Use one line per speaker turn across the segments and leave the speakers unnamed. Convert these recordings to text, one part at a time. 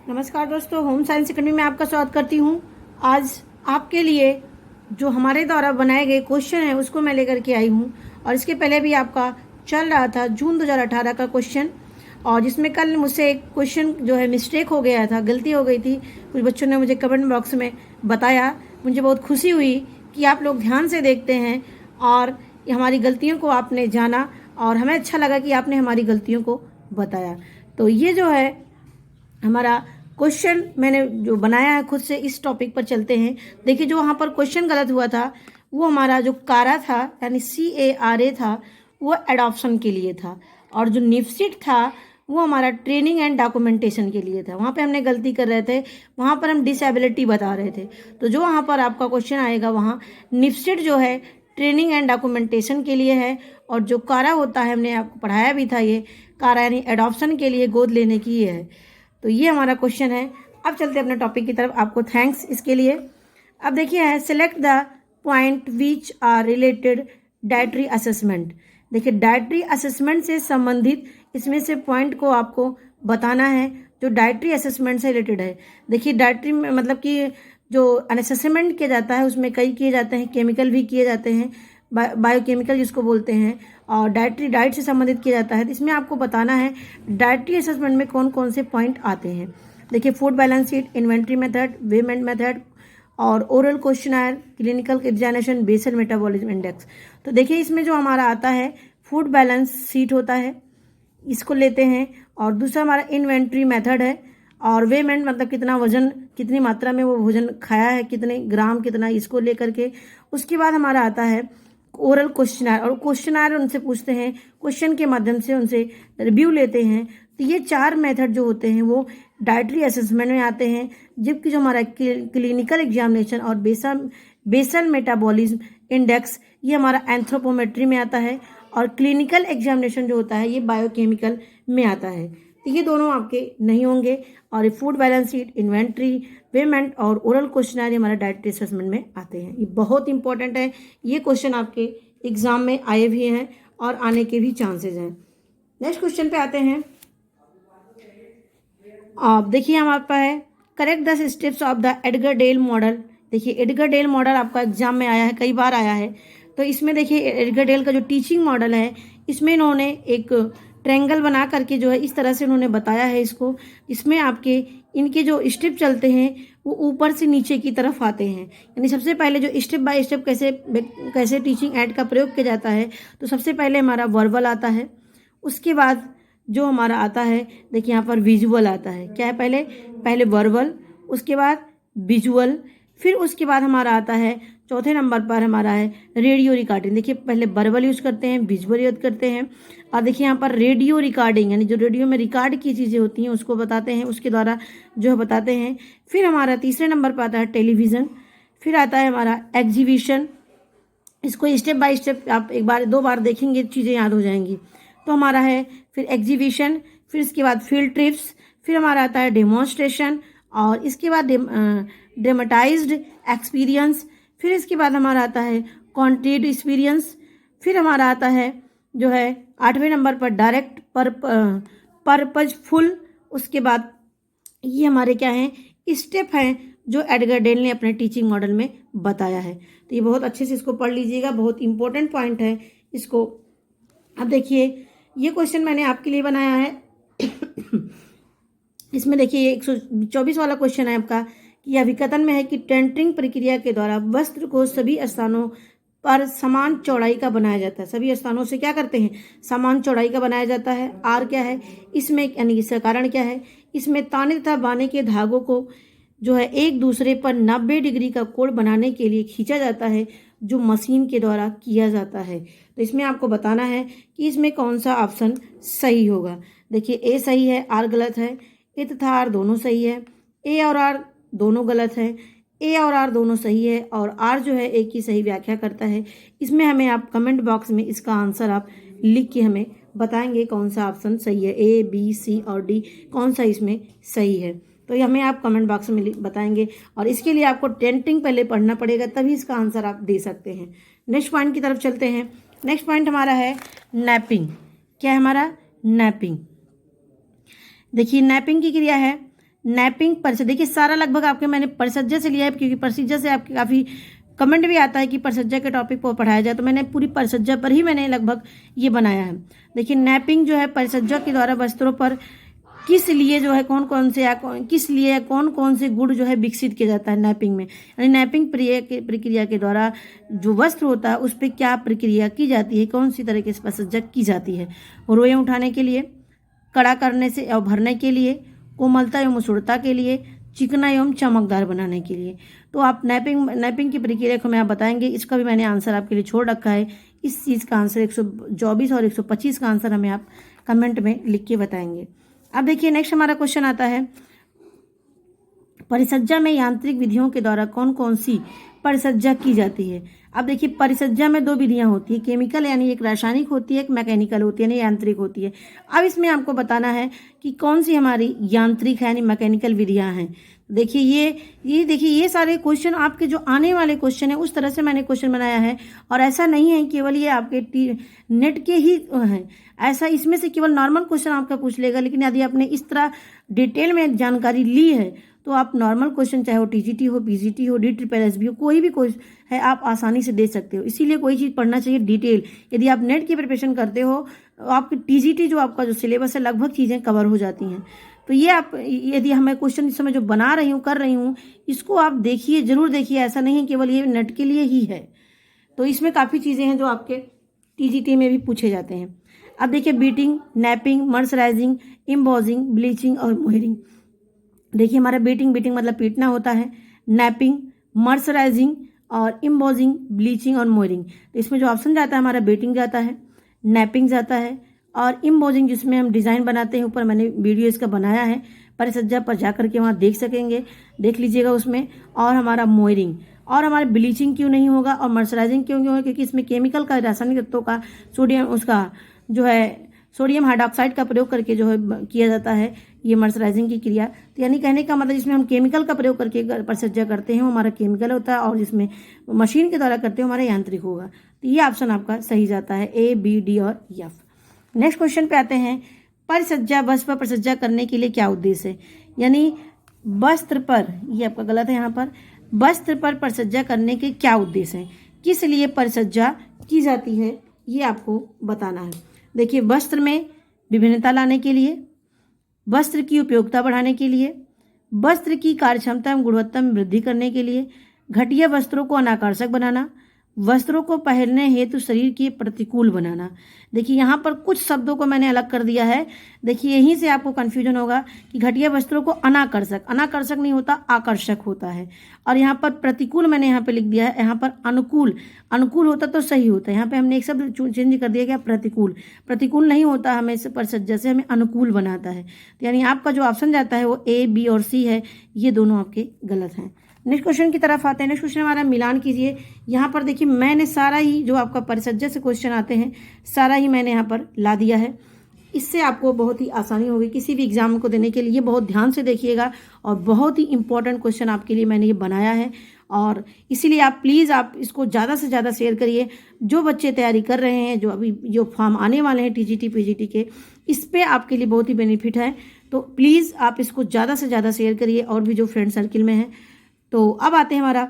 नमस्कार दोस्तों, home science academy में आपका स्वागत करती हूँ। आज आपके लिए जो हमारे द्वारा बनाए गए क्वेश्चन है उसको मैं लेकर के आई हूँ। और इसके पहले भी आपका चल रहा था जून 2018 का क्वेश्चन, और जिसमें कल मुझसे एक क्वेश्चन जो है मिस्टेक हो गया था, गलती हो गई थी। कुछ बच्चों ने मुझे कमेंट बॉक्स में बताया। मुझे बहुत खुशी हुई कि आप लोग ध्यान से देखते हैं और हमारी गलतियों को आपने जाना, और हमें अच्छा लगा कि आपने हमारी गलतियों को बताया। तो ये जो है हमारा क्वेश्चन मैंने जो बनाया है खुद से, इस टॉपिक पर चलते हैं। देखिए, जो वहाँ पर क्वेश्चन गलत हुआ था वो हमारा जो कारा था यानी CARA था, वो एडॉप्शन के लिए था, और जो निफ्सिट था वो हमारा ट्रेनिंग एंड डॉक्यूमेंटेशन के लिए था। वहाँ पे हमने गलती कर रहे थे, वहाँ पर हम डिसेबिलिटी बता रहे थे। तो जो वहाँ पर आपका क्वेश्चन आएगा, वहाँ निफ्सिट जो है ट्रेनिंग एंड डॉक्यूमेंटेशन के लिए है, और जो कारा होता है हमने आपको पढ़ाया भी था, ये कारा यानी एडॉप्शन के लिए, गोद लेने की ये है। तो ये हमारा क्वेश्चन है। अब चलते हैं अपने टॉपिक की तरफ। आपको थैंक्स इसके लिए। अब देखिए है, select the point which are related dietary assessment. देखिए, डाइटरी असेसमेंट से संबंधित इसमें से पॉइंट को आपको बताना है जो डाइटरी असेसमेंट से रिलेटेड है। देखिए, डाइटरी में मतलब कि जो असेसमेंट किया जाता है उसमें कई किए जाते हैं, केमिकल भी किए जाते हैं, बायोकेमिकल जिसको बोलते हैं, और डाइट से संबंधित किया जाता है। तो इसमें आपको बताना है डाइटरी असेसमेंट में कौन कौन से पॉइंट आते हैं। देखिए, food balance sheet, inventory method, weighment method, और oral questionnaire, clinical examination, basal metabolism index. तो देखिए, इसमें जो हमारा आता है फूड बैलेंस शीट होता है, इसको लेते हैं। और दूसरा हमारा इन्वेंट्री मेथड है, और वेमेंट मतलब कितना वजन, कितनी मात्रा में वो भोजन खाया है, कितने ग्राम, कितना, इसको लेकर के। उसके बाद हमारा आता है ओरल क्वेश्चनर, और क्वेश्चनर उनसे पूछते हैं, क्वेश्चन के माध्यम से उनसे रिव्यू लेते हैं। तो ये 4 मेथड जो होते हैं वो डाइटरी असेसमेंट में आते हैं। जबकि जो हमारा क्लिनिकल एग्जामिनेशन और बेसल मेटाबॉलिज्म इंडेक्स, ये हमारा एंथ्रोपोमेट्री में आता है, और क्लिनिकल एग्जामिनेशन जो होता है ये बायोकेमिकल में आता है। तो ये दोनों आपके नहीं होंगे। और ये food balance sheet, inventory, payment और ओरल क्वेश्चनर हमारा डाइटरी असेसमेंट में आते हैं। ये बहुत इंपॉर्टेंट है। ये क्वेश्चन आपके एग्जाम में आए भी हैं और आने के भी चांसेस हैं। नेक्स्ट क्वेश्चन पे आते हैं। आप देखिए, हमारे पास है correct the steps of the Edgar Dale model. देखिए, एडगर डेल मॉडल आपका एग्जाम में आया है, कई बार आया है। तो इसमें देखिए, एडगर डेल का जो टीचिंग मॉडल है, इसमें इन्होंने एक ट्रायंगल बना करके जो है इस तरह से इन्होंने बताया है इसको। इसमें आपके इनके जो स्टेप चलते हैं वो ऊपर से नीचे की तरफ आते हैं। यानी सबसे पहले जो स्टेप बाय स्टेप कैसे टीचिंग एड का प्रयोग किया जाता है, तो सबसे पहले हमारा वर्बल आता है। उसके बाद जो हमारा आता है, देखिए यहाँ पर विजुअल आता है। क्या है, पहले वर्बल, उसके बाद विजुअल, फिर उसके बाद हमारा आता है चौथे नंबर पर हमारा है रेडियो रिकॉर्डिंग। देखिए, पहले वर्बल यूज करते हैं, विजुअल यूज करते हैं, और देखिए यहाँ पर रेडियो रिकॉर्डिंग यानी जो रेडियो में रिकॉर्ड की चीज़ें होती हैं उसको बताते हैं, उसके द्वारा जो है बताते हैं। फिर हमारा तीसरे नंबर पर आता है टेलीविज़न, फिर आता है हमारा एग्जीबिशन। इसको स्टेप बाय स्टेप आप एक बार 2 बार देखेंगे, चीज़ें याद हो जाएंगी। तो हमारा है फिर एग्जीबिशन, फिर इसके बाद फील्ड ट्रिप्स, फिर हमारा आता है डेमोन्स्ट्रेशन, और इसके बाद ड्रामेटाइज्ड एक्सपीरियंस, फिर इसके बाद हमारा आता है कॉन्ट्रीड एक्सपीरियंस, फिर हमारा आता है जो है 8वें नंबर पर डायरेक्ट पर्पजफुल। उसके बाद ये हमारे क्या हैं, स्टेप हैं जो एडगर डेल ने अपने टीचिंग मॉडल में बताया है। तो ये बहुत अच्छे से इसको पढ़ लीजिएगा, बहुत इंपॉर्टेंट पॉइंट है इसको। अब देखिए, ये क्वेश्चन मैंने आपके लिए बनाया है। इसमें देखिए, ये 124 वाला क्वेश्चन है आपका कि यह विकथन में है कि टेंटरिंग प्रक्रिया के द्वारा वस्त्र को सभी स्थानों पर समान चौड़ाई का बनाया जाता है। सभी स्थानों से क्या करते हैं, समान चौड़ाई का बनाया जाता है। आर क्या है इसमें, यानी इसका कारण क्या है, इसमें ताने तथा बाने के धागों को जो है एक दूसरे पर 90 डिग्री का कोण बनाने के लिए खींचा जाता है, जो मशीन के द्वारा किया जाता है। तो इसमें आपको बताना है कि इसमें कौन सा ऑप्शन सही होगा। देखिए, ए सही है, आर गलत है, ए तथा आर दोनों सही है, ए और आर दोनों गलत है, ए और आर दोनों सही है, और आर जो है ए की सही व्याख्या करता है। इसमें हमें आप कमेंट बॉक्स में इसका आंसर आप लिख के हमें बताएंगे कौन सा ऑप्शन सही है, ए, बी, सी और डी कौन सा इसमें सही है। तो ये हमें आप कमेंट बॉक्स में बताएंगे, और इसके लिए आपको टेंटिंग पहले पढ़ना पड़ेगा, तभी इसका आंसर आप दे सकते हैं। नेक्स्ट पॉइंट की तरफ चलते हैं। नेक्स्ट पॉइंट हमारा है नैपिंग। क्या है हमारा, नैपिंग। देखिए, नैपिंग की क्रिया है नैपिंग परिसज्जा, देखिए सारा लगभग आपके मैंने परिसज्जा से लिया है, क्योंकि परिसज्जा से आपके काफ़ी कमेंट भी आता है कि परिसज्जा के टॉपिक पर पढ़ाया जाए, तो मैंने पूरी परिसज्जा पर ही मैंने लगभग ये बनाया है। देखिए नैपिंग जो है परिसज्जा के द्वारा वस्त्रों पर किस लिए जो है कौन कौन से किस लिए कौन कौन से गुण जो है विकसित किया जाता है नैपिंग में, यानी नैपिंग प्रक्रिया के द्वारा जो वस्त्र होता है उस पर क्या प्रक्रिया की जाती है, कौन सी तरह की परिसज्जा की जाती है। रोएं उठाने के लिए, कड़ा करने से और भरने के लिए, कोमलता एवं मुसुड़ता के लिए, चिकना एवं चमकदार बनाने के लिए। तो आप नैपिंग की प्रक्रिया को मैं आप बताएंगे, इसका भी मैंने आंसर आपके लिए छोड़ रखा है। इस चीज़ का आंसर 124 और 125 का आंसर हमें आप कमेंट में लिख के बताएंगे। अब देखिए नेक्स्ट हमारा क्वेश्चन आता है, परिसज्जा में यांत्रिक विधियों के द्वारा कौन कौन सी परिसज्जा की जाती है। अब देखिए परिसज्जा में दो विधियां होती है, केमिकल यानी एक रासायनिक होती है, एक मैकेनिकल होती है यानी यांत्रिक होती है। अब इसमें आपको बताना है कि कौन सी हमारी यांत्रिक है यानी मैकेनिकल विधियां हैं। देखिए ये सारे क्वेश्चन आपके जो आने वाले क्वेश्चन है उस तरह से मैंने क्वेश्चन बनाया है, और ऐसा नहीं है केवल ये आपके नेट के ही हैं, ऐसा इसमें से केवल नॉर्मल क्वेश्चन आपका पूछ लेगा, लेकिन यदि आपने इस तरह डिटेल में जानकारी ली है तो आप नॉर्मल क्वेश्चन चाहे वो टीजीटी हो, पीजीटी हो, DSSB हो, कोई भी कोई है आप आसानी से दे सकते हो। इसीलिए कोई चीज़ पढ़ना चाहिए डिटेल। यदि आप नेट की प्रिपरेशन करते हो आपकी टीजीटी जो आपका जो सिलेबस है लगभग चीज़ें कवर हो जाती हैं। तो ये आप यदि हमें क्वेश्चन इस समय जो बना रही हूँ कर रही हूँ इसको आप देखिए, जरूर देखिए, ऐसा नहीं है केवल ये नेट के लिए ही है। तो इसमें काफ़ी चीज़ें हैं जो आपके टीजीटी में भी पूछे जाते हैं। अब देखिए बीटिंग, नैपिंग, मर्सराइजिंग, एम्बोजिंग, ब्लीचिंग और मोहरिंग। देखिए हमारा बीटिंग मतलब पीटना होता है, नैपिंग, मर्सराइजिंग और एम्बोजिंग, ब्लीचिंग और मोहरिंग। तो इसमें जो ऑप्शन जाता है हमारा बीटिंग जाता है, नैपिंग जाता है और एम्बोजिंग जिसमें हम डिज़ाइन बनाते हैं, ऊपर मैंने वीडियो इसका बनाया है, परिसज्जा पर जा करके वहाँ देख सकेंगे, देख लीजिएगा उसमें। और हमारा मोहरिंग और हमारा ब्लीचिंग क्यों नहीं होगा और मर्सराइजिंग क्यों होगा, क्योंकि इसमें केमिकल का, रासायनिक तत्वों का, सोडियम हाइड्रोक्साइड का प्रयोग करके जो है किया जाता है ये मर्सराइजिंग की क्रिया। तो यानी कहने का मतलब जिसमें हम केमिकल का प्रयोग करके परिसज्जा करते हैं वो हमारा केमिकल होता है, और जिसमें मशीन के द्वारा करते हैं हमारा यांत्रिक होगा। तो ये ऑप्शन आपका सही जाता है, A, B, D और F। नेक्स्ट क्वेश्चन पे आते हैं, परिसज्जा वस्त्र पर परिसज्जा करने के लिए क्या उद्देश्य है। यानी वस्त्र पर, ये आपका गलत है, यहाँ पर वस्त्र पर परिसज्जा करने के क्या उद्देश्य है, किस लिए परिसज्जा की जाती है, ये आपको बताना है। देखिए वस्त्र में विभिन्नता लाने के लिए, वस्त्र की उपयोगिता बढ़ाने के लिए, वस्त्र की कार्यक्षमता एवं गुणवत्ता में वृद्धि करने के लिए, घटिया वस्त्रों को अनाकर्षक बनाना, वस्त्रों को पहनने हेतु शरीर के प्रतिकूल बनाना। देखिए यहाँ पर कुछ शब्दों को मैंने अलग कर दिया है। देखिए यहीं से आपको कन्फ्यूजन होगा कि घटिया वस्त्रों को अनाकर्षक नहीं होता, आकर्षक होता है। और यहाँ पर प्रतिकूल मैंने यहाँ पे लिख दिया है, यहाँ पर अनुकूल होता तो सही होता है। यहाँ पे हमने एक शब्द चेंज कर दिया क्या, प्रतिकूल नहीं होता, हमें परिसज्जा से हमें अनुकूल बनाता है। तो यानी आपका जो ऑप्शन जाता है वो A, B और C है, ये दोनों आपके गलत हैं। नेक्स्ट क्वेश्चन की तरफ आते हैं। नेक्स्ट क्वेश्चन हमारा मिलान कीजिए। यहाँ पर देखिए मैंने सारा ही जो आपका परिसज्जा से क्वेश्चन आते हैं सारा ही मैंने यहाँ पर ला दिया है। इससे आपको बहुत ही आसानी होगी किसी भी एग्जाम को देने के लिए। बहुत ध्यान से देखिएगा और बहुत ही इंपॉर्टेंट क्वेश्चन आपके लिए मैंने ये बनाया है, और इसीलिए आप प्लीज़ आप इसको ज़्यादा से ज़्यादा शेयर करिए। जो बच्चे तैयारी कर रहे हैं, जो अभी जो फॉर्म आने वाले हैं टीजीटी पीजीटी के, इस पर आपके लिए बहुत ही बेनिफिट है। तो प्लीज़ आप इसको ज़्यादा से ज़्यादा शेयर करिए और भी जो फ्रेंड सर्किल में है। तो अब आते हैं हमारा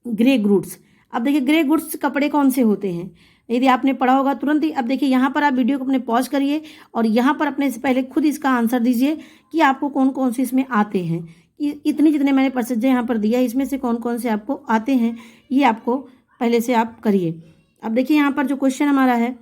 ग्रे गुड्स। अब देखिए ग्रे गुड्स कपड़े कौन से होते हैं, यदि आपने पढ़ा होगा तुरंत ही। अब देखिए यहाँ पर आप वीडियो को अपने पॉज करिए और यहाँ पर अपने से पहले खुद इसका आंसर दीजिए कि आपको कौन कौन से इसमें आते हैं। इतनी जितने मैंने परिसज्जा यहाँ पर दिया है इसमें से कौन कौन से आपको आते हैं, ये आपको पहले से आप करिए। अब देखिए यहाँ पर जो क्वेश्चन हमारा है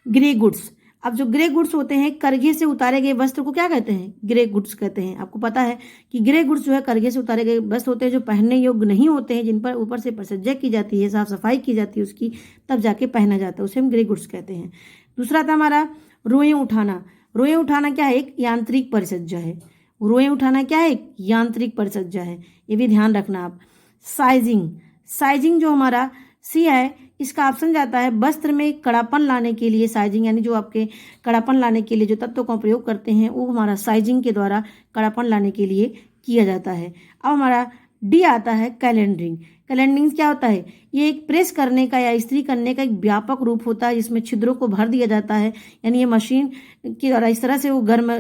ग्रे गुड्स। अब जो ग्रे गुड्स होते हैं, करघे से उतारे गए वस्त्र को क्या कहते हैं, ग्रे गुड्स कहते हैं। आपको पता है कि ग्रे गुड्स जो है करघे से उतारे गए वस्त्र होते हैं जो पहनने योग्य नहीं होते हैं, जिन पर ऊपर से परिसज्जा की जाती है, साफ सफाई की जाती है उसकी, तब जाके पहना जाता है, उसे हम ग्रे गुड्स कहते हैं। दूसरा था हमारा रोएं उठाना। रोएं उठाना क्या है, एक यांत्रिक परिसज्जा है। रोएं उठाना क्या है, एक यांत्रिक परिसज्जा है, ये भी ध्यान रखना आप। साइजिंग जो हमारा सी है, इसका ऑप्शन जाता है वस्त्र में कड़ापन लाने के लिए। साइजिंग यानी जो आपके कड़ापन लाने के लिए जो तत्वों का प्रयोग करते हैं वो हमारा साइजिंग के द्वारा कड़ापन लाने के लिए किया जाता है। अब हमारा डी आता है कैलेंडरिंग। कैलेंडरिंग क्या होता है? ये एक प्रेस करने का या इस्त्री करने का एक व्यापक रूप होता है जिसमें छिद्रों को भर दिया जाता है, यानी ये मशीन के द्वारा इस तरह से वो गर्म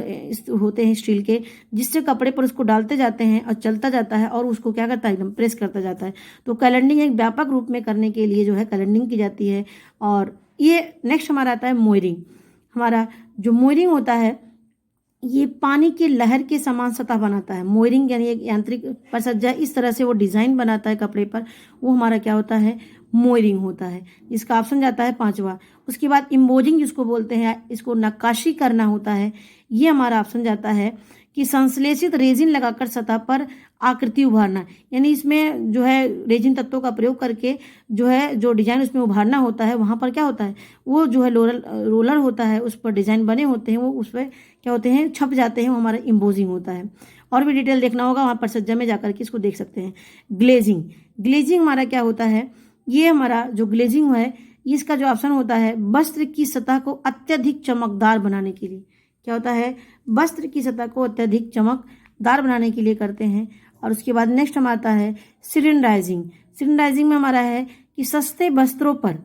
होते हैं स्टील के, जिससे कपड़े पर उसको डालते जाते हैं और चलता जाता है और उसको क्या करता है, एकदम प्रेस करता जाता है। तो कैलेंडरिंग एक व्यापक रूप में करने के लिए जो है कैलेंडरिंग की जाती है। और ये नेक्स्ट हमारा आता है मोयरिंग। हमारा जो मोयरिंग होता है ये पानी की लहर के समान सतह बनाता है। मोयरिंग यानी एक यांत्रिक परिसज्जा इस तरह से वो डिजाइन बनाता है कपड़े पर, वो हमारा क्या होता है, मोयरिंग होता है। इसका ऑप्शन जाता है 5वां। उसके बाद इम्बोजिंग जिसको बोलते हैं, इसको नक्काशी करना होता है, ये हमारा ऑप्शन जाता है कि संश्लेषित रेजिन लगाकर सतह पर आकृति उभारना, यानी इसमें जो है रेजिन तत्वों का प्रयोग करके जो है जो डिजाइन उसमें उभारना होता है, वहाँ पर क्या होता है, वो जो है रोलर होता है, उस पर डिजाइन बने होते हैं, वो उस पर क्या होते हैं, छप जाते हैं, वो हमारा इम्बोजिंग होता है। और भी डिटेल देखना होगा वहाँ पर सज्जा में जाकर के इसको देख सकते हैं। ग्लेजिंग, ग्लेजिंग हमारा क्या होता है, ये हमारा जो ग्लेजिंग है इसका जो ऑप्शन होता है वस्त्र की सतह को अत्यधिक चमकदार बनाने के लिए, क्या होता है, वस्त्र की सतह को अत्यधिक चमकदार बनाने के लिए करते हैं। और उसके बाद नेक्स्ट हमारा आता है सिरिंडाइजिंग। सिरिंडाइजिंग में हमारा है कि सस्ते वस्त्रों पर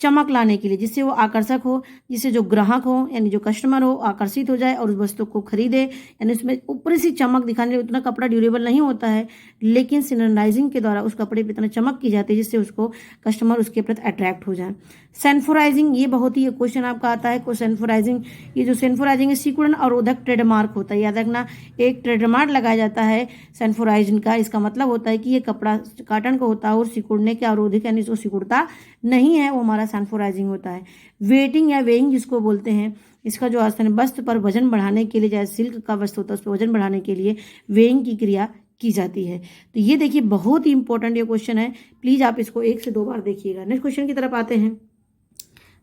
चमक लाने के लिए, जिससे वो आकर्षक हो, जिससे जो ग्राहक हो यानी जो कस्टमर हो आकर्षित हो जाए और उस वस्तु को खरीदे, यानी उसमें ऊपरी सी चमक दिखाने के लिए। उतना कपड़ा ड्यूरेबल नहीं होता है, लेकिन सिरिंडाइजिंग के द्वारा उस कपड़े पर इतना चमक की जाती है जिससे उसको कस्टमर उसके प्रति अट्रैक्ट हो जाए। सेन्फोराइजिंग, ये बहुत ही क्वेश्चन आपका आता है। सेन्फोराइजिंग, ये जो सेन्फोराइजिंग है सिकुड़न अवरोधक ट्रेडमार्क होता है, याद रखना, एक ट्रेडमार्क लगाया जाता है सेन्फोराइजिंग का। इसका मतलब होता है कि ये कपड़ा काटन का होता है और सिकुड़ने के अवरोधक यानी इसको सिकुड़ता नहीं है, वो हमारा सेन्फोराइजिंग होता है। वेटिंग या वेइंग जिसको बोलते हैं, इसका जो आसन है वस्त्र पर वजन बढ़ाने के लिए, जैसे सिल्क का वस्त्र होता है उस पर वजन बढ़ाने के लिए वेइंग की क्रिया की जाती है। तो ये देखिए बहुत ही इंपॉर्टेंट ये क्वेश्चन है, प्लीज आप इसको 1 से 2 बार देखिएगा। नेक्स्ट क्वेश्चन की तरफ आते हैं।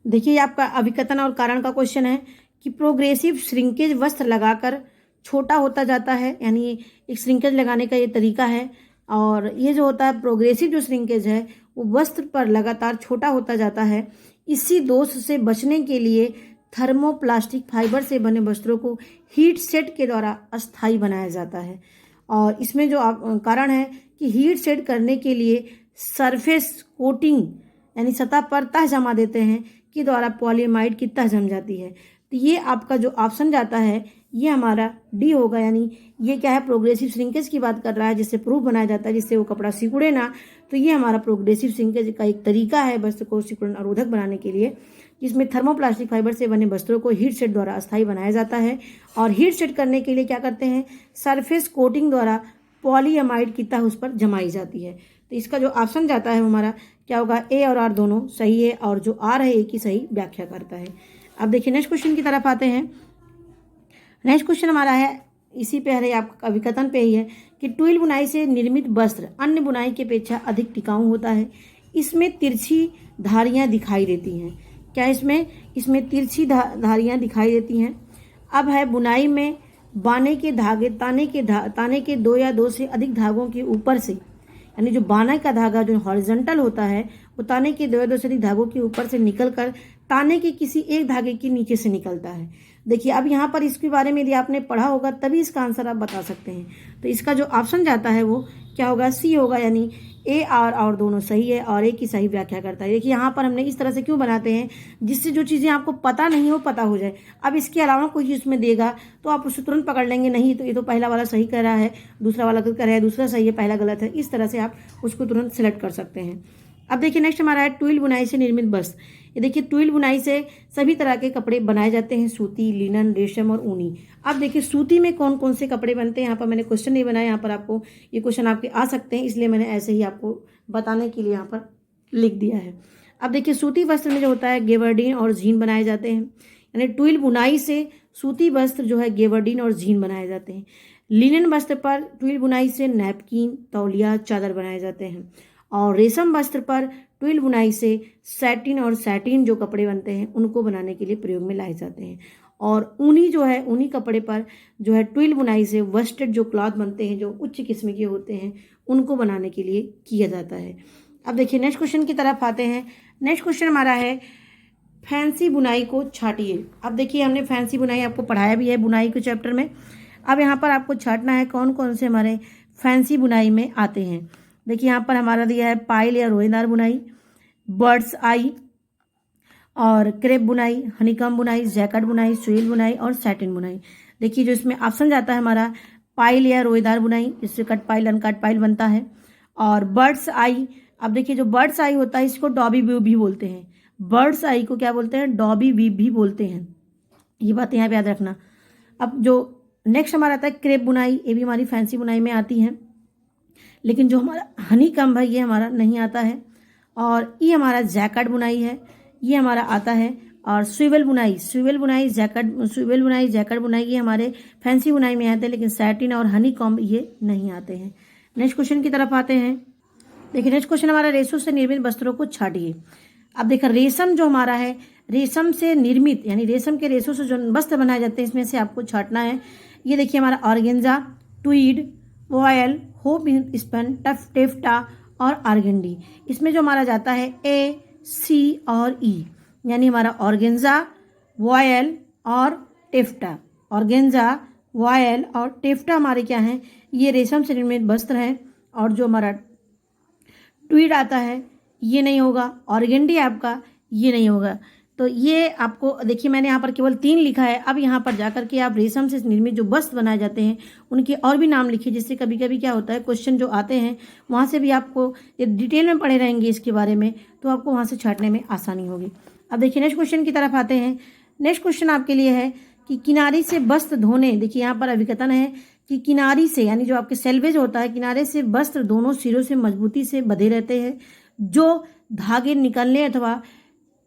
देखिए आपका अभिकथन और कारण का क्वेश्चन है कि प्रोग्रेसिव श्रिंकेज वस्त्र लगाकर छोटा होता जाता है, यानी एक श्रिंकेज लगाने का ये तरीका है। और ये जो होता है प्रोग्रेसिव जो श्रिंकेज है वो वस्त्र पर लगातार छोटा होता जाता है। इसी दोष से बचने के लिए थर्मोप्लास्टिक फाइबर से बने वस्त्रों को हीट सेट के द्वारा अस्थायी बनाया जाता है। और इसमें जो कारण है कि हीट सेट करने के लिए सरफेस कोटिंग यानी सतह पर तह जमा देते हैं के द्वारा पॉलीमाइड की तह जम जाती है। तो ये आपका जो ऑप्शन जाता है ये हमारा डी होगा, यानी ये क्या है, प्रोग्रेसिव श्रिंकेज की बात कर रहा है, जिससे प्रूफ बनाया जाता है जिससे वो कपड़ा सिकुड़े ना। तो ये हमारा प्रोग्रेसिव श्रिंकेज का एक तरीका है वस्त्र को सिकुड़न अवरोधक बनाने के लिए, जिसमें थर्मोप्लास्टिक फाइबर से बने वस्त्रों को हीट सेट द्वारा अस्थायी बनाया जाता है। और हीट सेट करने के लिए क्या करते हैं, सरफेस कोटिंग द्वारा पॉलीएमाइड की तह उस पर जमाई जाती है। तो इसका जो ऑप्शन जाता है हमारा क्या होगा, ए और आर दोनों सही है, और जो आर है ए की सही व्याख्या करता है। अब देखिए नेक्स्ट क्वेश्चन की तरफ आते हैं। नेक्स्ट क्वेश्चन हमारा है इसी पे है, आपका अभिकथन पे ही है कि ट्विल बुनाई से निर्मित वस्त्र अन्य बुनाई की अपेक्षा अधिक टिकाऊ होता है। इसमें तिरछी धारियां दिखाई देती हैं। क्या इसमें तिरछी धारियां दिखाई देती हैं। अब है बुनाई में बाने के धागे ताने के 2 या 2 से अधिक धागों के ऊपर से, यानी जो बाना का धागा जो हॉरिजॉन्टल होता है वो ताने के 2 या 2 से अधिक धागों के ऊपर से निकलकर ताने के किसी एक धागे के नीचे से निकलता है। देखिए अब यहाँ पर इसके बारे में यदि आपने पढ़ा होगा तभी इसका आंसर आप बता सकते हैं। तो इसका जो ऑप्शन जाता है वो क्या होगा, सी होगा, यानी ए आर और दोनों सही है और ए की सही व्याख्या करता है। देखिए यहाँ पर हमने इस तरह से क्यों बनाते हैं, जिससे जो चीज़ें आपको पता नहीं हो पता हो जाए। अब इसके अलावा कोई चीज़ में देगा तो आप उसे तुरंत पकड़ लेंगे, नहीं तो ये तो पहला वाला सही कर रहा है, दूसरा वाला गलत कर रहा है, दूसरा सही है पहला गलत है, इस तरह से आप उसको तुरंत सिलेक्ट कर सकते हैं। अब देखिए नेक्स्ट हमारा है ट्विल बुनाई से निर्मित वस्त्र। ये देखिए ट्विल बुनाई से सभी तरह के कपड़े बनाए जाते हैं, सूती, लिनन, रेशम और ऊनी। अब देखिए सूती में कौन कौन से कपड़े बनते हैं, यहाँ पर मैंने क्वेश्चन नहीं बनाया, यहाँ पर आपको ये क्वेश्चन आपके आ सकते हैं, इसलिए मैंने ऐसे ही आपको बताने के लिए यहाँ पर लिख दिया है। अब देखिए सूती वस्त्र में जो होता है गेवर्डीन और जीन बनाए जाते हैं, यानी ट्विल बुनाई से सूती वस्त्र जो है गेवर्डीन और जीन बनाए जाते हैं। लिनन वस्त्र पर ट्विल बुनाई से नैपकिन, तौलिया, चादर बनाए जाते हैं। और रेशम वस्त्र पर ट्विल बुनाई से सैटिन और सैटिन जो कपड़े बनते हैं उनको बनाने के लिए प्रयोग में लाए जाते हैं। और ऊनी जो है ऊनी कपड़े पर जो है ट्विल बुनाई से वस्टेड जो क्लॉथ बनते हैं जो उच्च किस्म के होते हैं उनको बनाने के लिए किया जाता है। अब देखिए नेक्स्ट क्वेश्चन की तरफ आते हैं। नेक्स्ट क्वेश्चन हमारा है फैंसी बुनाई को छाटिए। अब देखिए हमने फैंसी बुनाई आपको पढ़ाया भी है बुनाई के चैप्टर में। अब यहाँ पर आपको छाटना है कौन कौन से हमारे फैंसी बुनाई में आते हैं। देखिए यहाँ पर हमारा दिया है पायल या रोएदार बुनाई, बर्ड्स आई और क्रेप बुनाई, हनीकॉम्ब बुनाई, जैकेट बुनाई, स्वेल बुनाई और सैटिन बुनाई। देखिए जो इसमें ऑप्शन जाता है हमारा पायल या रोएदार बुनाई, इससे कट पाइल अनकट पाइल बनता है। और बर्ड्स आई, अब देखिए जो बर्ड्स आई होता है इसको डॉबी वीव भी बोलते हैं। बर्ड्स आई को क्या बोलते हैं? डॉबी वीव भी बोलते हैं। ये बात यहाँ पे याद रखना। अब जो नेक्स्ट हमारा आता है क्रेप बुनाई, ये भी हमारी फैंसी बुनाई में आती है, लेकिन जो हमारा हनीकॉम्ब है ये हमारा नहीं आता है। और ये हमारा जैकेट बुनाई है, ये हमारा आता है। और स्विवेल बुनाई, जैकेट बुनाई ये हमारे फैंसी बुनाई में आते हैं, लेकिन सैटिन और हनीकॉम्ब ये नहीं आते हैं। नेक्स्ट क्वेश्चन की तरफ आते हैं। देखिए नेक्स्ट क्वेश्चन हमारा रेशों से निर्मित वस्त्रों को छाटिए। अब देखिए रेशम जो हमारा है, रेशम से निर्मित यानी रेशम के रेशों से जो वस्त्र बनाए जाते हैं इसमें से आपको छाटना है। ये देखिए हमारा organza, tweed, voile, hope spun, taffeta और आर्गेंडी। इसमें जो हमारा जाता है ए, सी और ई, यानी हमारा ऑर्गेन्जा, वॉयल और टेफ्टा। ऑर्गेन्जा, वॉयल और टेफ्टा हमारे क्या हैं? ये रेशम से निर्मित वस्त्र हैं। और जो हमारा ट्वीड आता है ये नहीं होगा, ऑर्गेंडी आपका ये नहीं होगा। तो ये आपको देखिए मैंने यहाँ पर केवल 3 लिखा है। अब यहाँ पर जाकर के आप रेशम से निर्मित जो वस्त्र बनाए जाते हैं उनके और भी नाम लिखिए, जिससे कभी कभी क्या होता है क्वेश्चन जो आते हैं वहाँ से भी आपको डिटेल में पढ़े रहेंगे इसके बारे में, तो आपको वहाँ से छाटने में आसानी होगी। अब देखिए नेक्स्ट क्वेश्चन की तरफ आते हैं। नेक्स्ट क्वेश्चन आपके लिए है कि किनारी से वस्त्र धोने। देखिए यहाँ पर अभिकथन है कि किनारी से यानी जो आपके सेल्वेज होता है, किनारे से वस्त्र दोनों सिरों से मजबूती से बंधे रहते हैं, जो धागे निकलने अथवा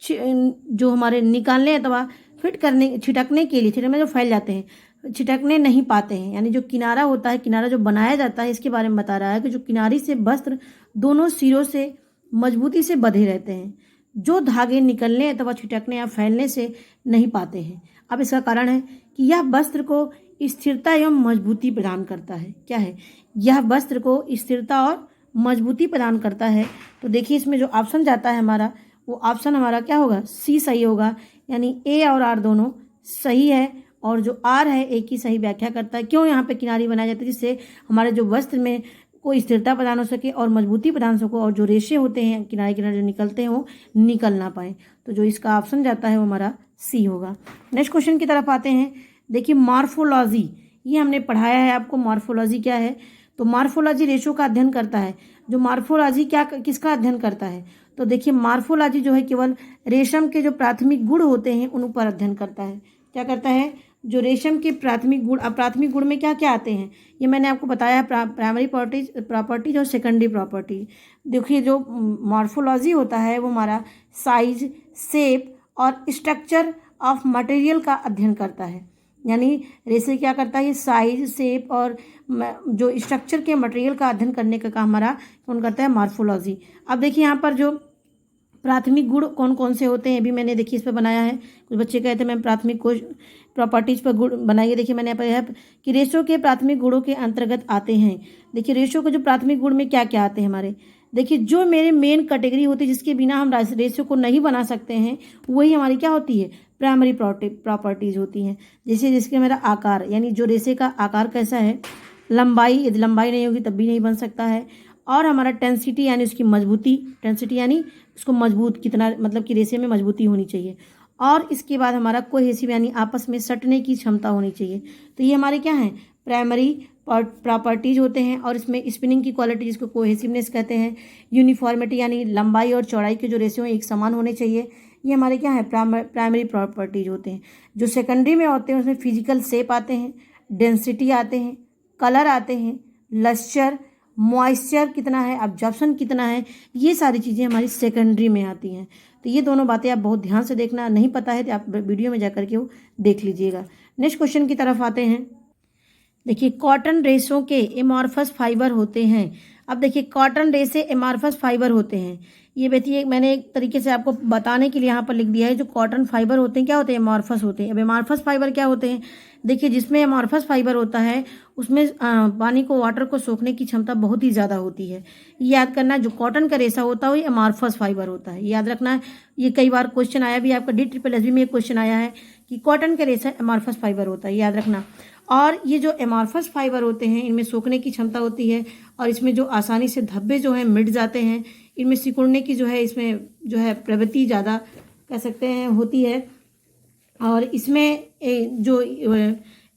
जो हमारे निकालने अथवा फिट करने छिटकने के लिए छिटकने में जो फैल जाते हैं छिटकने नहीं पाते हैं। यानी जो किनारा होता है, किनारा जो बनाया जाता है इसके बारे में बता रहा है कि जो किनारी से वस्त्र दोनों सिरों से मजबूती से बंधे रहते हैं, जो धागे निकलने अथवा छिटकने या फैलने से नहीं पाते हैं। अब इसका कारण है कि यह वस्त्र को स्थिरता एवं मजबूती प्रदान करता है। क्या है? यह वस्त्र को स्थिरता और मजबूती प्रदान करता है। तो देखिए इसमें जो ऑप्शन जाता है हमारा, वो ऑप्शन हमारा क्या होगा? सी सही होगा, यानी ए और आर दोनों सही है। और जो आर है ए की सही व्याख्या करता है। क्यों यहाँ पे किनारी बनाई जाती है? जिससे हमारे जो वस्त्र में कोई स्थिरता प्रदान हो सके और मजबूती प्रदान हो सके, और जो रेशे होते हैं किनारे किनारे जो निकलते हैं वो निकल ना पाए। तो जो इसका ऑप्शन जाता है वो हमारा सी होगा। नेक्स्ट क्वेश्चन की तरफ आते हैं। देखिए मॉर्फोलॉजी, ये हमने पढ़ाया है आपको। मॉर्फोलॉजी क्या है? तो मॉर्फोलॉजी रेशों का अध्ययन करता है। जो मॉर्फोलॉजी क्या किसका अध्ययन करता है? तो देखिए मॉर्फोलॉजी जो है केवल रेशम के जो प्राथमिक गुण होते हैं उन पर अध्ययन करता है। क्या करता है? जो रेशम के प्राथमिक गुण। अब प्राथमिक गुण में क्या क्या आते हैं ये मैंने आपको बताया है, प्राइमरी प्रॉपर्टीज और सेकेंडरी प्रॉपर्टी। देखिए जो मॉर्फोलॉजी होता है वो हमारा साइज, शेप और स्ट्रक्चर ऑफ मटेरियल का अध्ययन करता है। यानी रेशे क्या करता है? ये साइज, शेप और जो स्ट्रक्चर के मटेरियल का अध्ययन करने का काम हमारा कौन करता है? मॉर्फोलॉजी। अब देखिए यहाँ पर जो प्राथमिक गुण कौन कौन से होते हैं भी मैंने देखिए इस पर बनाया है। कुछ बच्चे कहते हैं मैम प्राथमिक प्रॉपर्टीज पर गुण बनाइए। देखिए मैंने यहाँ पर है कि रेशों के प्राथमिक गुणों के अंतर्गत आते हैं। देखिए रेशों के जो प्राथमिक गुण में क्या क्या आते हैं हमारे, देखिए जो मेरे मेन कैटेगरी होती है जिसके बिना हम रेशो को नहीं बना सकते हैं वही हमारी क्या होती है? प्राइमरी प्रॉपर्टीज होती हैं। जैसे जिसके मेरा आकार, यानी जो रेशे का आकार कैसा है, लंबाई, यदि लंबाई नहीं होगी तब भी नहीं बन सकता है। और हमारा टेंसिटी यानी उसकी मजबूती, टेंसिटी यानी उसको मजबूत कितना, मतलब कि रेशे में मजबूती होनी चाहिए। और इसके बाद हमारा कोहेसिव यानी आपस में सटने की क्षमता होनी चाहिए। तो ये हमारे क्या हैं? प्राइमरी प्रॉपर्टीज होते हैं। और इसमें स्पिनिंग की क्वालिटी जिसको कोहेसिवनेस कहते हैं, यूनिफॉर्मिटी यानी लंबाई और चौड़ाई के जो रेशो हैं एक समान होने चाहिए, ये हमारे क्या है? प्राइमरी प्रॉपर्टीज होते हैं। जो सेकेंडरी में होते हैं उसमें फिजिकल शेप आते हैं, डेंसिटी आते हैं, कलर आते हैं, लस्चर, मॉइस्चर कितना है, एब्जॉर्प्शन कितना है, ये सारी चीज़ें हमारी सेकेंडरी में आती हैं। तो ये दोनों बातें आप बहुत ध्यान से देखना, नहीं पता है तो आप वीडियो में जाकर के वो देख लीजिएगा। नेक्स्ट क्वेश्चन की तरफ आते हैं। देखिए कॉटन रेशों के एमॉर्फस फाइबर होते हैं। अब देखिए कॉटन रेशे एमॉर्फस फाइबर होते हैं। ये देखिए मैंने एक तरीके से आपको बताने के लिए यहाँ पर लिख दिया है। जो कॉटन फाइबर होते हैं क्या होते हैं? एमॉर्फस होते हैं। अब एमॉर्फस फाइबर क्या होते हैं? देखिए जिसमें एमॉर्फस फाइबर होता है उसमें पानी को, वाटर को सोखने की क्षमता बहुत ही ज़्यादा होती है। ये याद करना है, जो कॉटन का रेशा होता है वो एमॉर्फस फाइबर होता है, याद रखना है। ये कई बार क्वेश्चन आया भी आपका DSSS में एक क्वेश्चन आया है कि कॉटन का रेशा एमॉर्फस फाइबर होता है, याद रखना। और ये जो एमॉर्फस फाइबर होते हैं इनमें सोखने की क्षमता होती है और इसमें जो आसानी से धब्बे जो हैं मिट जाते हैं, इनमें सिकुड़ने की जो है इसमें जो है प्रवृत्ति ज़्यादा कह सकते हैं होती है। और इसमें जो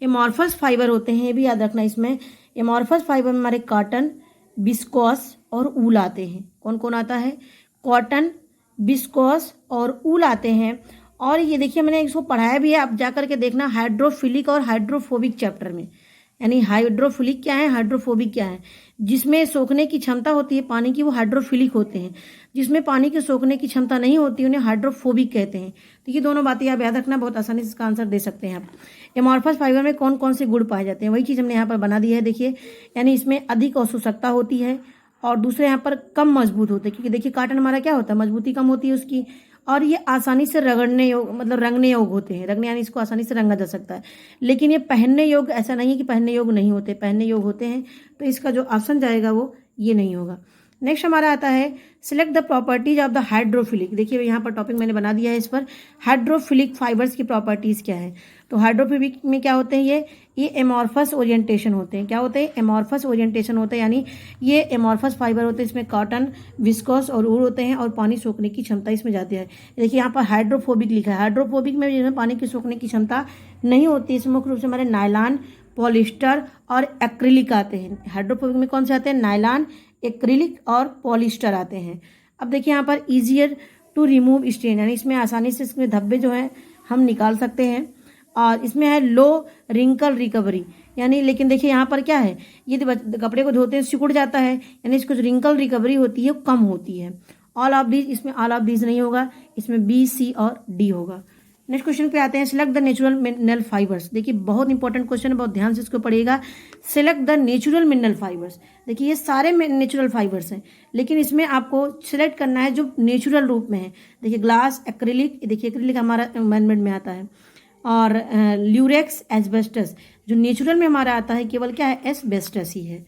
एमॉर्फस फाइबर होते हैं ये भी याद रखना, इसमें एमॉर्फस फाइबर में हमारे कॉटन, विस्कोस और ऊल आते हैं। कौन कौन आता है? कॉटन, विस्कोस और ऊल आते हैं। और ये देखिए मैंने इसको पढ़ाया भी है, आप जा करके देखना हाइड्रोफिलिक और हाइड्रोफोबिक चैप्टर में। यानी हाइड्रोफिलिक क्या है, हाइड्रोफोबिक क्या है। जिसमें सोखने की क्षमता होती है पानी की वो हाइड्रोफिलिक होते हैं, जिसमें पानी के सोखने की क्षमता नहीं होती उन्हें हाइड्रोफोबिक कहते हैं। तो ये दोनों बातें आप याद रखना, बहुत आसानी से इसका आंसर दे सकते हैं आप। एमॉर्फस फाइबर में कौन कौन से गुण पाए जाते हैं, वही चीज़ हमने यहाँ पर बना दी है देखिए। यानी इसमें अधिक अवशोषकता होती है और दूसरे यहाँ पर कम मजबूत होते हैं, क्योंकि देखिए कॉटन हमारा क्या होता है, मजबूती कम होती है उसकी। और ये आसानी से रगड़ने योग मतलब रंगने योग होते हैं, रंगने यानी इसको आसानी से रंगा जा सकता है। लेकिन ये पहनने योग ऐसा नहीं है कि पहनने योग नहीं होते, पहनने योग होते हैं। तो इसका जो ऑप्शन जाएगा वो ये नहीं होगा। नेक्स्ट हमारा आता है select the properties of the hydrophilic. देखिए यहाँ पर टॉपिक मैंने बना दिया है इस पर, हाइड्रोफिलिक फाइबर्स की प्रॉपर्टीज़ क्या है। तो हाइड्रोफिलिक में क्या होते हैं, ये एमॉर्फस ओरिएंटेशन होते हैं। क्या होते हैं? एमॉर्फस ओरिएंटेशन होते हैं, यानी ये एमॉर्फस फाइबर होते हैं। इसमें कॉटन, विस्कोस और ऊल होते हैं और पानी सोखने की क्षमता इसमें जाती है। देखिए यहाँ पर हाइड्रोफोबिक लिखा है, हाइड्रोफोबिक में जिसमें पानी की सोखने की क्षमता नहीं होती। इसमें मुख्य रूप से हमारे नायलॉन, पॉलिस्टर और एक्रिलिक आते हैं। हाइड्रोफोबिक में कौन से आते हैं? नायलॉन, एक्रिलिक और पॉलिस्टर आते हैं। अब देखिए यहाँ पर ईजियर टू रिमूव स्टेन, यानी इसमें आसानी से इसमें धब्बे जो हैं हम निकाल सकते हैं। और इसमें है लो रिंकल रिकवरी, यानी लेकिन देखिए यहाँ पर क्या है, ये कपड़े को धोते हैं सिकुड़ जाता है, यानी इसको जो रिंकल रिकवरी होती है वो कम होती है। ऑल ऑफ दीज, इसमें ऑल ऑफ दीज नहीं होगा, इसमें बी, सी और डी होगा। नेक्स्ट क्वेश्चन पे आते हैं, select the natural mineral fibres. देखिए बहुत इंपॉर्टेंट क्वेश्चन है, बहुत ध्यान से इसको पढ़िएगा। Select the natural mineral fibres. देखिए ये सारे नेचुरल फाइबर्स हैं, लेकिन इसमें आपको सिलेक्ट करना है जो नेचुरल रूप में है। देखिए ग्लास, एक्रिलिक, देखिए एक्रिलिक हमारा एनवायरनमेंट में आता है, और ल्यूरेक्स, एस्बेस्टस जो नेचुरल में हमारा आता है केवल क्या है, एस्बेस्टस ही है।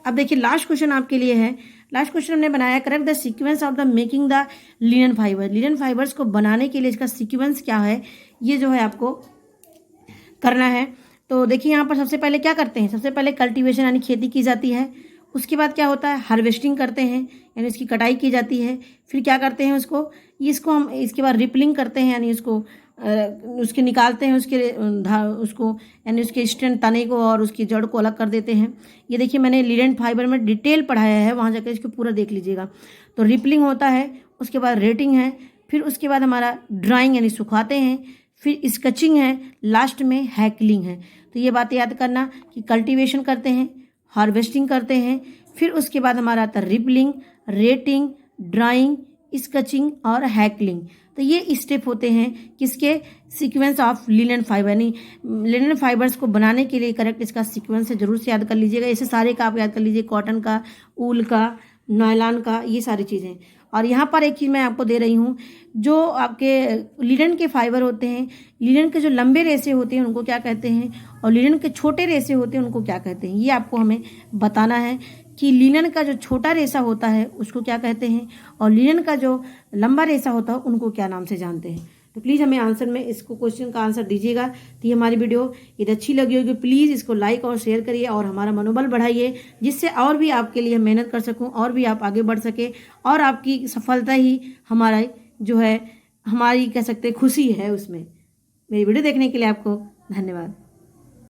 अब देखिए लास्ट क्वेश्चन आपके लिए है, लास्ट क्वेश्चन हमने बनाया correct the sequence of the making the linen fibre. Linen fibres को बनाने के लिए इसका सीक्वेंस क्या है, ये जो है आपको करना है। तो देखिए यहाँ पर सबसे पहले क्या करते हैं, सबसे पहले कल्टीवेशन यानी खेती की जाती है। उसके बाद क्या होता है, हार्वेस्टिंग करते हैं यानी इसकी कटाई की जाती है। फिर क्या करते हैं उसको, इसको हम इसके बाद रिपलिंग करते हैं, यानी उसको उसके निकालते हैं उसको यानी उसके स्टेम तने को और उसकी जड़ को अलग कर देते हैं। ये देखिए मैंने लिनन फाइबर में डिटेल पढ़ाया है, वहाँ जाकर इसको पूरा देख लीजिएगा। तो रिपलिंग होता है, उसके बाद रेटिंग है, फिर उसके बाद हमारा ड्राइंग यानी सुखाते हैं, फिर स्केचिंग है, लास्ट में हैकलिंग है। तो ये बातें याद करना कि कल्टीवेशन करते हैं, हार्वेस्टिंग करते हैं, फिर उसके बाद हमारा आता है रिपलिंग, रेटिंग, ड्राइंग, स्केचिंग और हैकलिंग। तो ये स्टेप होते हैं किसके, सीक्वेंस ऑफ लिनन फाइबर। यानी लिनन फाइबर्स को बनाने के लिए करेक्ट इसका सीक्वेंस है, जरूर से याद कर लीजिएगा। ऐसे सारे का आप याद कर लीजिए, कॉटन का, ऊल का, नायलॉन का, ये सारी चीज़ें। और यहाँ पर एक चीज़ मैं आपको दे रही हूँ, जो आपके लिनन के फाइबर होते हैं, लिनन के जो लंबे रेशे होते हैं उनको क्या कहते हैं, और लिनन के छोटे रेशे होते हैं उनको क्या कहते हैं, ये आपको हमें बताना है कि लिनन का जो छोटा रेशा होता है उसको क्या कहते हैं, और लिनन का जो लंबा रेशा होता है उनको क्या नाम से जानते हैं। तो प्लीज़ हमें आंसर में इसको क्वेश्चन का आंसर दीजिएगा। तो ये हमारी वीडियो यदि अच्छी लगी होगी प्लीज़ इसको लाइक और शेयर करिए और हमारा मनोबल बढ़ाइए, जिससे और भी आपके लिए मेहनत कर सकूं और भी आप आगे बढ़ सके, और आपकी सफलता ही हमारा जो है हमारी कह सकते खुशी है उसमें। मेरी वीडियो देखने के लिए आपको धन्यवाद।